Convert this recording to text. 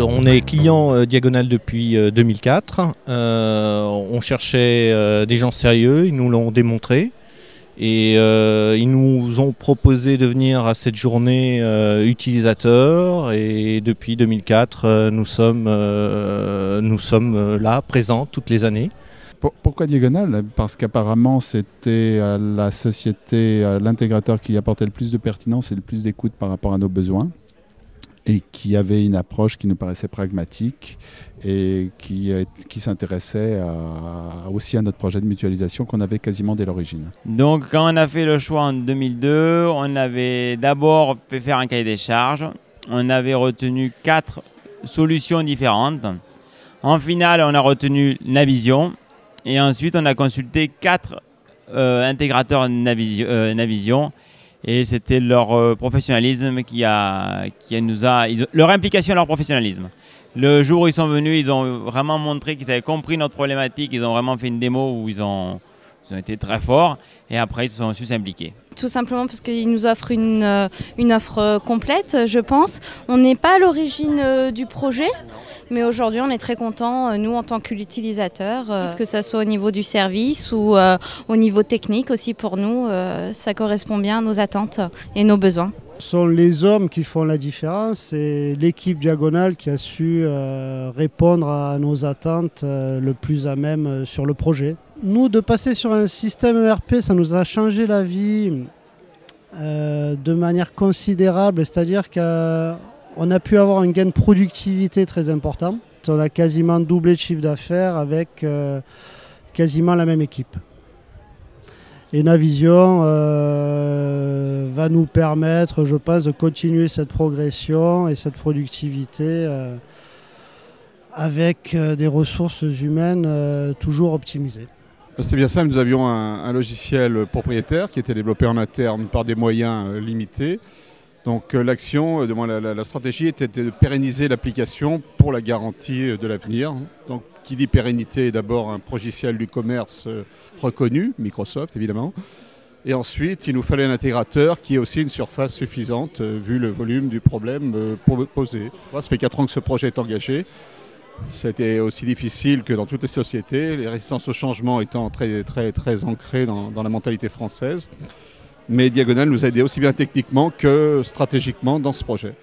On est client Diagonal depuis 2004. On cherchait des gens sérieux, ils nous l'ont démontré. Et ils nous ont proposé de venir à cette journée utilisateur. Et depuis 2004, nous sommes là, présents toutes les années. Pourquoi Diagonal? Parce qu'apparemment c'était la société, l'intégrateur qui apportait le plus de pertinence et le plus d'écoute par rapport à nos besoins et qui avait une approche qui nous paraissait pragmatique et qui s'intéressait aussi à notre projet de mutualisation qu'on avait quasiment dès l'origine. Donc quand on a fait le choix en 2002, on avait d'abord fait faire un cahier des charges, on avait retenu 4 solutions différentes. En finale, on a retenu Navision. Et ensuite, on a consulté 4 intégrateurs Navision. Et c'était leur professionnalisme leur implication et leur professionnalisme. Le jour où ils sont venus, ils ont vraiment montré qu'ils avaient compris notre problématique. Ils ont vraiment fait une démo où ils ont été très forts. Et après, ils se sont su s'impliquer. Tout simplement parce qu'ils nous offrent une offre complète, je pense. On n'est pas à l'origine du projet. Mais aujourd'hui, on est très contents, nous, en tant qu'utilisateurs, que ce soit au niveau du service ou au niveau technique aussi pour nous, ça correspond bien à nos attentes et nos besoins. Ce sont les hommes qui font la différence, c'est l'équipe Diagonal qui a su répondre à nos attentes le plus à même sur le projet. Nous, de passer sur un système ERP, ça nous a changé la vie de manière considérable, c'est-à-dire qu'on a pu avoir un gain de productivité très important. On a quasiment doublé le chiffre d'affaires avec quasiment la même équipe. Et Navision va nous permettre, je pense, de continuer cette progression et cette productivité avec des ressources humaines toujours optimisées. C'est bien simple, nous avions un logiciel propriétaire qui était développé en interne par des moyens limités. Donc l'action, la stratégie était de pérenniser l'application pour la garantie de l'avenir. Donc qui dit pérennité, d'abord un logiciel du commerce reconnu, Microsoft évidemment. Et ensuite, il nous fallait un intégrateur qui ait aussi une surface suffisante vu le volume du problème posé. Ça fait 4 ans que ce projet est engagé. C'était aussi difficile que dans toutes les sociétés, les résistances au changement étant très ancrées dans la mentalité française. Mais Diagonal nous a aidés aussi bien techniquement que stratégiquement dans ce projet.